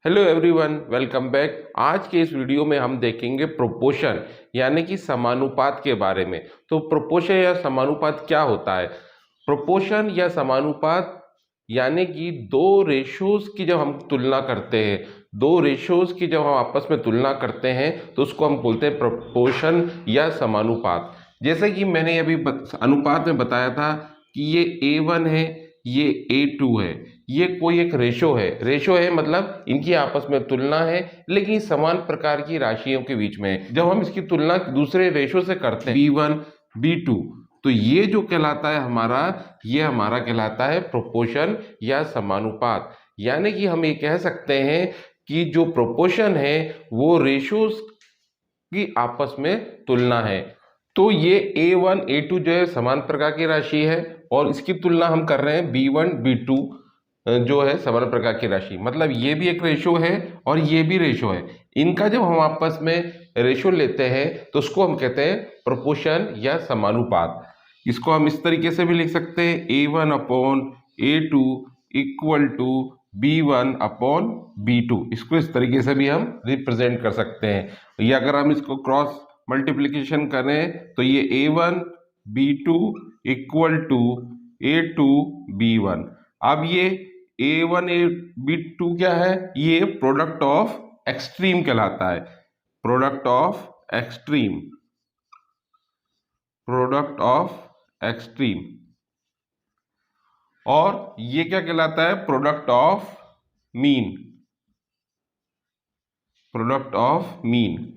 Hello everyone, welcome back. आज के इस वीडियो में हम देखेंगे प्रोपोर्शन यानी कि समानुपात के बारे में। तो प्रोपोर्शन या समानुपात क्या होता है? प्रोपोर्शन या समानुपात यानी कि दो रेशोज की जब हम तुलना करते हैं, दो रेशोज की जब हम आपस में तुलना करते हैं तो उसको हम बोलते हैं प्रोपोर्शन या समानुपात। जैसे कि मैंने अभी अनुपात में बताया था कि ये A1 है, ये A2 है, ये कोई एक रेशो है मतलब इनकी आपस में तुलना है, लेकिन समान प्रकार की राशियों के बीच में है। जब हम इसकी तुलना दूसरे रेशो से करते हैं B1 B2, तो ये जो कहलाता है ये हमारा कहलाता है प्रोपोर्शन या समानुपात। यानी कि हम ये कह सकते हैं कि जो प्रोपोर्शन है वो रेशोज की आपस में तुलना है। तो ये A1 A2 जो है समान प्रकार की राशि है और इसकी तुलना हम कर रहे हैं B1 B2 जो है समान प्रकार की राशि, मतलब ये भी एक रेशो है और ये भी रेशो है। इनका जब हम आपस में रेशो लेते हैं तो उसको हम कहते हैं प्रोपोर्शन या समानुपात। इसको हम इस तरीके से भी लिख सकते हैं A1 upon A2 equal to B1 upon B2। इसको इस तरीके से भी हम रिप्रेजेंट कर सकते हैं। या अगर हम इसको क्रॉस मल्टीप्लिकेशन करें तो ये A1 B2 equal to A2 B1। अब ये A1 B2 क्या है? ये प्रोडक्ट ऑफ एक्सट्रीम कहलाता है। Product of extreme, product of extreme. और ये क्या कहलाता है? Product of mean, product of mean.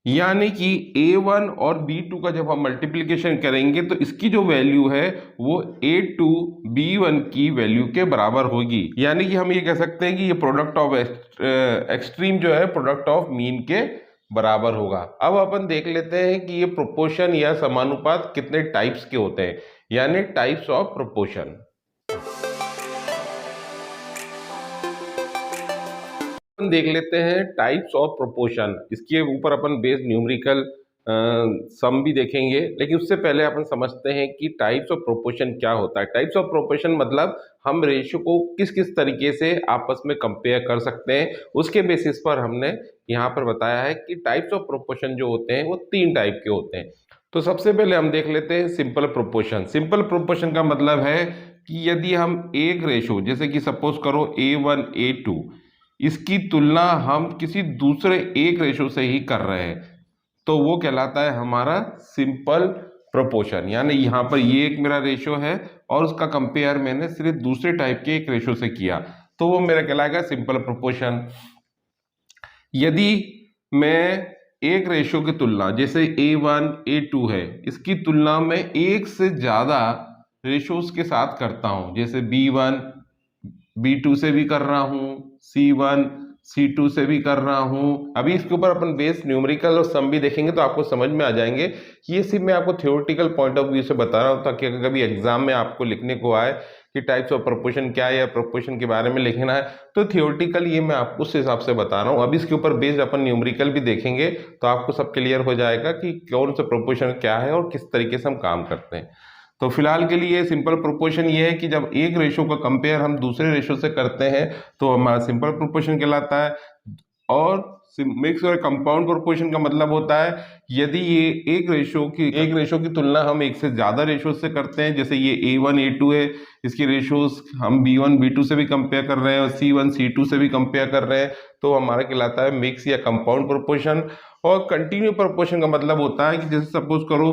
यानी कि A1 और B2 का जब हम मल्टीप्लिकेशन करेंगे तो इसकी जो वैल्यू है वो A2 B1 की वैल्यू के बराबर होगी। यानी कि हम ये कह सकते हैं कि ये प्रोडक्ट ऑफ एक्सट्रीम जो है प्रोडक्ट ऑफ मीन के बराबर होगा। अब अपन देख लेते हैं कि ये प्रोपोर्शन या समानुपात कितने टाइप्स के होते हैं, यानी टाइप्स ऑफ प्रोपोर्शन। देख लेते हैं टाइप्स ऑफ प्रोपोर्शन। इसके ऊपर अपन बेस न्यूमेरिकल सम भी देखेंगे, लेकिन उससे पहले अपन समझते हैं कि टाइप्स ऑफ प्रोपोर्शन क्या होता है। टाइप्स ऑफ प्रोपोर्शन मतलब हम रेशियो को किस किस तरीके से आपस में कंपेयर कर सकते हैं, उसके बेसिस पर हमने यहाँ पर बताया है कि टाइप्स ऑफ प्रोपोर्शन जो होते हैं वो 3 टाइप के होते हैं। तो सबसे पहले हम देख लेते हैं सिंपल प्रोपोर्शन। सिंपल प्रोपोर्शन का मतलब है कि यदि हम एक रेशो, जैसे कि सपोज करो A1 A2, इसकी तुलना हम किसी दूसरे एक रेशो से ही कर रहे हैं तो वो कहलाता है हमारा सिंपल प्रोपोर्शन। यानी यहाँ पर ये एक मेरा रेशो है और उसका कंपेयर मैंने सिर्फ दूसरे टाइप के एक रेशो से किया तो वो मेरा कहलाएगा सिंपल प्रोपोर्शन। यदि मैं एक रेशो की तुलना, जैसे A1 A2 है, इसकी तुलना में एक से ज्यादा रेशोज के साथ करता हूं, जैसे B1 B2 से भी कर रहा हूं, C1 C2 से भी कर रहा हूं। अभी इसके ऊपर अपन बेस न्यूमेरिकल और सम भी देखेंगे तो आपको समझ में आ जाएंगे कि ये सिर्फ मैं आपको थ्योरेटिकल पॉइंट ऑफ व्यू से बता रहा हूं, ताकि अगर कभी एग्जाम में आपको लिखने को आए कि टाइप्स ऑफ प्रोपोर्शन क्या है या प्रोपोर्शन के बारे में लिखना है तो थ्योरेटिकल ये मैं आपको उस हिसाब से बता रहा हूँ। अभी इसके ऊपर बेस्ड अपन न्यूमेरिकल भी देखेंगे तो आपको सब क्लियर हो जाएगा कि कौन सा प्रोपोर्शन क्या है और किस तरीके से हम काम करते हैं। तो फिलहाल के लिए सिंपल प्रोपोर्शन ये है कि जब एक रेशो का कंपेयर हम दूसरे रेशो से करते हैं तो हमारा सिंपल प्रोपोर्शन कहलाता है। और मिक्स और कंपाउंड प्रोपोर्शन का मतलब होता है यदि ये एक रेशो की तुलना हम एक से ज्यादा रेशो से करते हैं, जैसे ये A1 A2 है, इसकी रेशोज हम B1 B2 से भी कंपेयर कर रहे हैं और C1 C2 से भी कंपेयर कर रहे हैं तो हमारा कहलाता है मिक्स या कंपाउंड प्रोपोर्शन। और कंटिन्यू प्रोपोर्शन का मतलब होता है कि जैसे सपोज करो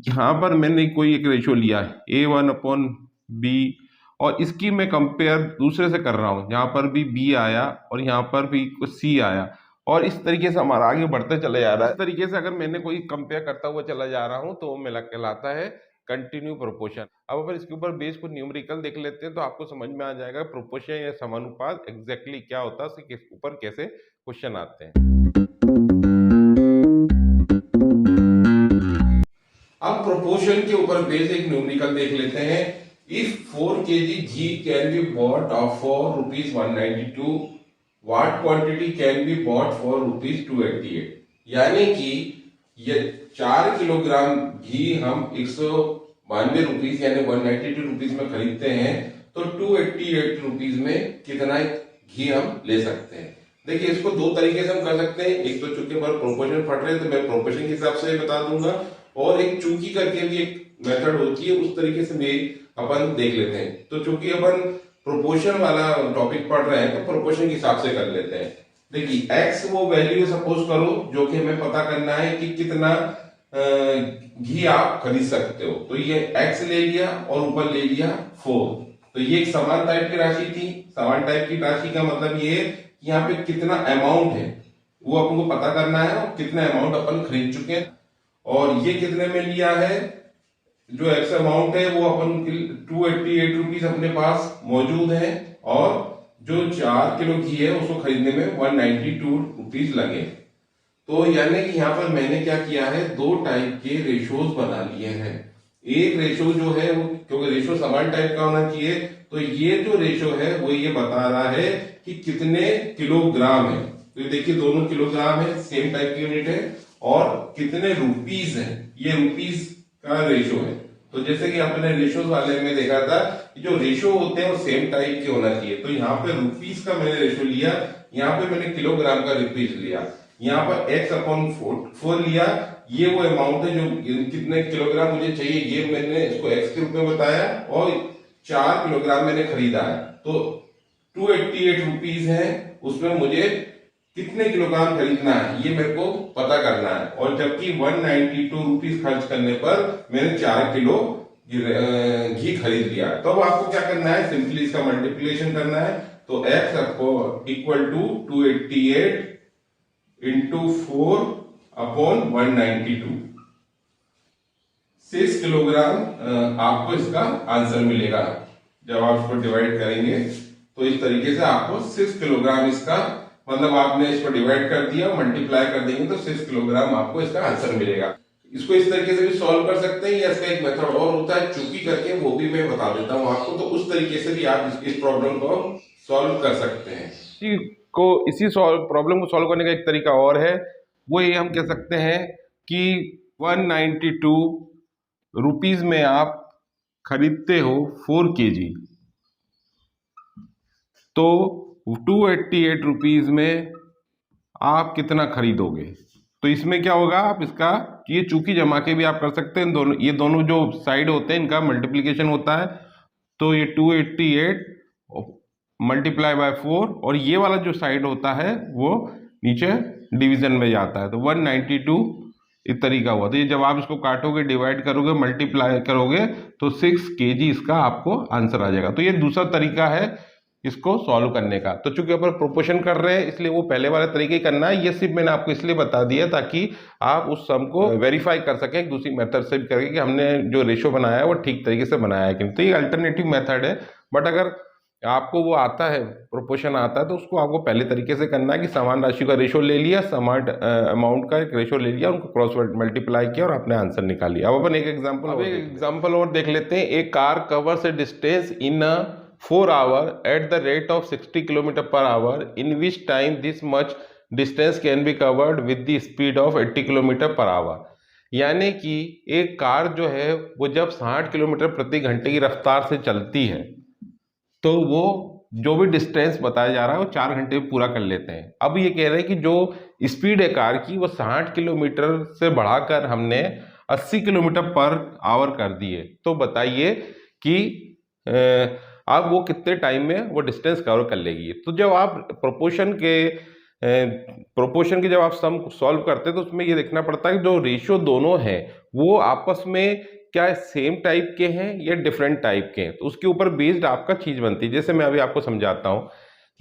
यहाँ पर मैंने कोई एक रेशो लिया है A1 अपॉन B और इसकी मैं कंपेयर दूसरे से कर रहा हूँ, यहाँ पर भी B आया और यहाँ पर भी C आया और इस तरीके से हमारा आगे बढ़ते चले जा रहा है। इस तरीके से अगर मैंने कोई कंपेयर करता हुआ चला जा रहा हूँ तो वो मेरा कहलाता है कंटिन्यू प्रोपोर्शन। अब अगर इसके ऊपर बेस को न्यूमेरिकल देख लेते हैं तो आपको समझ में आ जाएगा प्रोपोर्शन या समानुपात एग्जैक्टली क्या होता है, उसके ऊपर कैसे क्वेश्चन आते हैं। अब प्रोपोर्शन के ऊपर बेस एक न्यूमेरिकल देख लेते हैं। If 4 kg ghee can be bought for ₹192, what quantity can be bought for ₹288? यानी कि ये 4 किलोग्राम घी हम 192 रुपीज यानी 192 रुपीज में खरीदते हैं तो 288 रुपीज में कितना घी हम ले सकते हैं। देखिए इसको दो तरीके से हम कर सकते हैं, एक तो चूंकि हमारे प्रोपोर्शन फट रहे हैं तो मैं प्रोपोर्शन के हिसाब से बता दूंगा, और एक चूकी करके भी एक मेथड होती है, उस तरीके से भी अपन देख लेते हैं। तो चूंकि अपन प्रोपोर्शन वाला टॉपिक पढ़ रहे हैं तो प्रोपोर्शन के हिसाब से कर लेते हैं। देखिए एक्स वो वैल्यू सपोज करो जो कि हमें पता करना है कि कितना घी आप खरीद सकते हो, तो ये एक्स ले लिया और ऊपर ले लिया 4। तो ये एक समान टाइप की राशि थी। समान टाइप की राशि का मतलब ये कि यहाँ पे कितना अमाउंट है वो अपन को पता करना है, और कितना अमाउंट अपन खरीद चुके हैं, और ये कितने में लिया है। जो एक्स अमाउंट है वो अपन 288 रुपीज अपने पास मौजूद है, और जो 4 किलो घी है उसको खरीदने में 192 रुपीज लगे। तो यानी कि यहाँ पर मैंने क्या किया है, दो टाइप के रेशोज बना लिए हैं। एक रेशो जो है वो, क्योंकि रेशो समान टाइप का होना चाहिए, तो ये जो रेशो है वो ये बता रहा है कि कितने किलोग्राम है। तो ये देखिए दोनों किलोग्राम है, सेम टाइप की यूनिट है, और कितने रुपीज है, ये रुपीज का रेशो है। तो जैसे कि आपने रेशोज वाले में देखा था कि जो रेशो होते हैं वो सेम टाइप के होना चाहिए। तो यहाँ पे रुपीज का मैंने रेशो लिया, यहाँ पे मैंने किलोग्राम का रुपीज लिया, यहाँ पर x अपॉन 4 लिया। ये वो अमाउंट है जो कितने किलोग्राम मुझे चाहिए, ये मैंने इसको x के रूप में बताया, और 4 किलोग्राम मैंने खरीदा है। तो 288 रुपीज है, उसमें मुझे कितने किलोग्राम खरीदना है ये मेरे को पता करना है। और जबकि 192 रुपीज खर्च करने पर मैंने 4 किलो घी खरीद लिया। तो अब आपको क्या करना है, सिंपली इसका मल्टीप्लिकेशन करना है। तो x आपको equal to 288 into 4 upon 192, 6 kilogram आपको इसका आंसर मिलेगा। जब आप इसको डिवाइड करेंगे तो इस तरीके से आपको 6 किलोग्राम इसका, मतलब आपने इसको डिवाइड कर दिया, मल्टीप्लाई कर देंगे तो 6 किलोग्राम आपको इसका आंसर मिलेगा। इसको इस तरीके से भी सॉल्व कर सकते हैं, या इसका एक मेथड और होता है चूकी करके, वो भी मैं बता देता हूं आपको। तो उस तरीके से भी आप इस प्रॉब्लम को सॉल्व कर सकते हैं। इसी प्रॉब्लम को सॉल्व करने का एक तरीका और है, वो ये हम कह सकते हैं कि 192 रुपीज में आप खरीदते हो 4 kg, तो 288 रुपीज में आप कितना खरीदोगे। तो इसमें क्या होगा, आप इसका ये चूकी जमा के भी आप कर सकते हैं, दोनों ये दोनों जो साइड होते हैं इनका मल्टीप्लिकेशन होता है। तो ये 288 मल्टीप्लाई बाय 4, और ये वाला जो साइड होता है वो नीचे डिवीजन में जाता है। तो 192 इस तरीका हुआ। तो ये जब आप इसको काटोगे, डिवाइड करोगे, मल्टीप्लाई करोगे तो 6 kg इसका आपको आंसर आ जाएगा। तो ये दूसरा तरीका है इसको सॉल्व करने का। तो चूंकि अपन प्रोपोर्शन कर रहे हैं इसलिए वो पहले वाला तरीके ही करना है। ये सिर्फ मैंने आपको इसलिए बता दिया ताकि आप उस सम को वेरीफाई कर सकें दूसरी मेथड से भी करके कि हमने जो रेशो बनाया है वो ठीक तरीके से बनाया है कि नहीं। तो ये अल्टरनेटिव मेथड है, बट अगर आपको वो आता है, प्रोपोर्शन आता है, तो उसको आपको पहले तरीके से करना है कि समान राशि का रेशो ले लिया, समान अमाउंट का एक रेशो ले लिया, उनको क्रॉस मल्टीप्लाई किया और आपने आंसर निकाल लिया। अब अपन एक एग्जांपल और देख लेते हैं। एक car covers A distance in 4 hours at the rate of 60 km per hour, in which time this much distance can be covered with the speed of 80 km per hour। यानी कि एक कार जो है वो जब 60 किलोमीटर प्रति घंटे की रफ्तार से चलती है तो वो जो भी डिस्टेंस बताया जा रहा है वो 4 घंटे में पूरा कर लेते हैं। अब ये कह रहे हैं कि जो स्पीड है कार की वो 60 किलोमीटर से बढ़ाकर हमने 80 किलोमीटर पर आवर कर दी है। तो बताइए कि अब वो कितने टाइम में वो डिस्टेंस कवर कर लेगी। तो जब आप प्रोपोर्शन के जब आप सम सॉल्व करते हैं तो उसमें ये देखना पड़ता है कि जो रेशियो दोनों हैं वो आपस में क्या सेम टाइप के हैं या डिफरेंट टाइप के हैं। तो उसके ऊपर बेस्ड आपका चीज बनती है। जैसे मैं अभी आपको समझाता हूँ।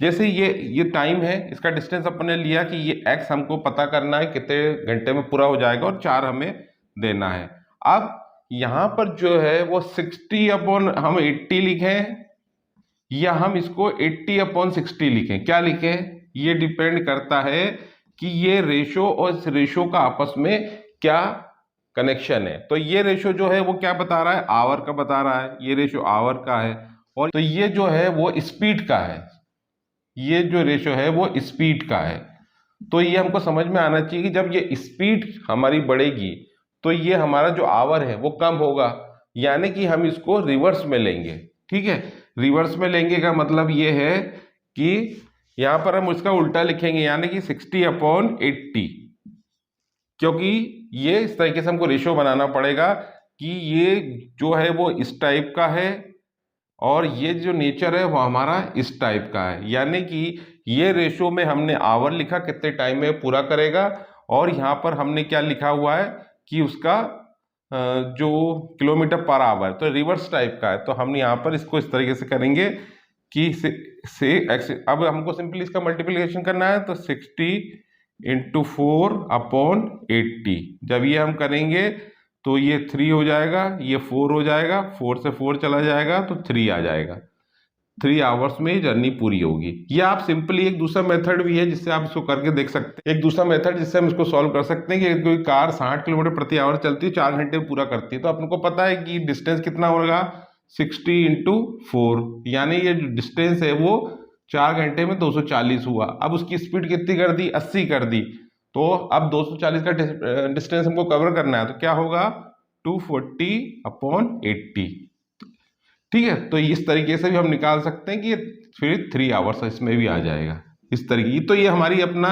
जैसे ये टाइम है, इसका डिस्टेंस अपन ने लिया कि ये x हमको पता करना है कितने घंटे में पूरा हो जाएगा, और 4 हमें देना है। अब यहाँ पर जो है वो 60 अपॉन हम 80 लिखें या हम इसको 80 अपॉन 60 लिखें, क्या लिखें ये डिपेंड करता है कि ये रेशो और इस रेशो का आपस में क्या कनेक्शन है। तो ये रेशो जो है वो क्या बता रहा है, आवर का बता रहा है, ये रेशो आवर का है, और तो ये जो है वो स्पीड का है, ये जो रेशो है वो स्पीड का है। तो ये हमको समझ में आना चाहिए कि जब ये स्पीड हमारी बढ़ेगी तो ये हमारा जो आवर है वो कम होगा, यानी कि हम इसको रिवर्स में लेंगे। ठीक है, रिवर्स में लेंगे का मतलब ये है कि यहाँ पर हम उसका उल्टा लिखेंगे, यानी कि 60/80, क्योंकि ये इस तरीके से हमको रेशियो बनाना पड़ेगा कि ये जो है वो इस टाइप का है और ये जो नेचर है वो हमारा इस टाइप का है। यानी कि ये रेशियो में हमने आवर लिखा कितने टाइम में पूरा करेगा, और यहाँ पर हमने क्या लिखा हुआ है कि उसका जो किलोमीटर पर आवर, तो रिवर्स टाइप का है। तो हम यहाँ पर इसको इस तरीके से करेंगे कि अब हमको सिंपली इसका मल्टीप्लिकेशन करना है, तो 60/4/80। जब ये हम करेंगे तो ये 3 हो जाएगा, ये 4 हो जाएगा, 4 से 4 चला जाएगा तो 3 आ जाएगा। 3 आवर्स में जर्नी पूरी होगी। ये आप सिंपली, एक दूसरा मेथड भी है जिससे आप इसको करके देख सकते हैं। एक दूसरा मेथड जिससे हम इसको सॉल्व कर सकते हैं कि कोई कार 60 किलोमीटर प्रति आवर चलती है, 4 घंटे में पूरा करती है, तो आपको पता है कि डिस्टेंस कितना होगा, 60/4, यानी ये जो डिस्टेंस है वो 4 घंटे में 240 हुआ। अब उसकी स्पीड कितनी कर दी, 80 कर दी। तो अब 240 का डिस्टेंस हमको कवर करना है, तो क्या होगा, 240/80। ठीक है, तो इस तरीके से भी हम निकाल सकते हैं कि फिर 3 आवर्स इसमें भी आ जाएगा इस तरीके। तो ये हमारी अपना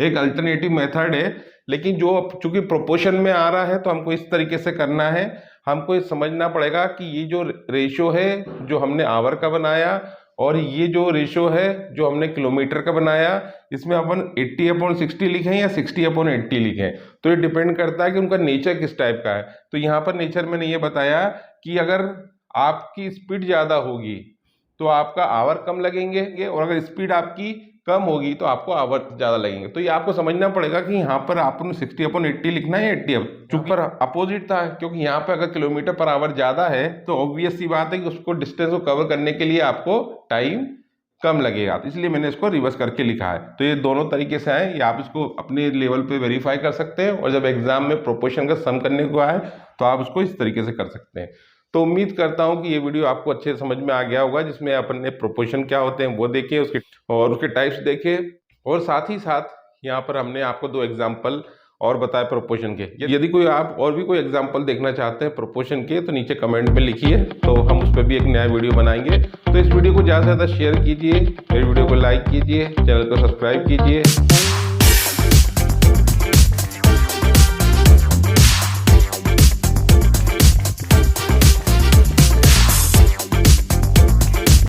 एक अल्टरनेटिव मेथड है, लेकिन जो चूंकि प्रोपोर्शन में आ रहा है तो हमको इस तरीके से करना है। हमको ये समझना पड़ेगा कि ये जो रेशियो है जो हमने आवर का बनाया, और ये जो रेशियो है जो हमने किलोमीटर का बनाया, इसमें अपन 80/60 लिखें या 60/80 लिखें, तो ये डिपेंड करता है कि उनका नेचर किस टाइप का है। तो यहाँ पर नेचर मैंने ये बताया कि अगर आपकी स्पीड ज़्यादा होगी तो आपका आवर कम लगेंगे, और अगर स्पीड आपकी कम होगी तो आपको आवर ज़्यादा लगेंगे। तो ये आपको समझना पड़ेगा कि यहाँ पर आपको 60/80 लिखना है या 80। चूंकि पर अपोजिट था, क्योंकि यहाँ पर अगर किलोमीटर पर आवर ज़्यादा है तो ऑब्वियस सी बात है कि उसको डिस्टेंस को कवर करने के लिए आपको टाइम कम लगेगा, तो इसलिए मैंने इसको रिवर्स करके लिखा है। तो ये दोनों तरीके से आए, ये आप इसको अपने लेवल पे वेरीफाई कर सकते हैं, और जब एग्जाम में प्रोपोर्शन का सम करने को आए तो आप उसको इस तरीके से कर सकते हैं। तो उम्मीद करता हूं कि ये वीडियो आपको अच्छे समझ में आ गया होगा, जिसमें अपन ने प्रोपोर्शन क्या होते हैं वो देखे, उसके टाइप्स देखे, और साथ ही साथ यहाँ पर हमने आपको 2 एग्जाम्पल और बताए प्रोपोर्शन के। यदि कोई आप और भी कोई एग्जाम्पल देखना चाहते हैं प्रोपोर्शन के, तो नीचे कमेंट में लिखिए, तो हम उस पर भी एक नया वीडियो बनाएंगे। तो इस वीडियो को ज़्यादा से ज़्यादा शेयर कीजिए, मेरे वीडियो को लाइक कीजिए, चैनल को सब्सक्राइब कीजिए।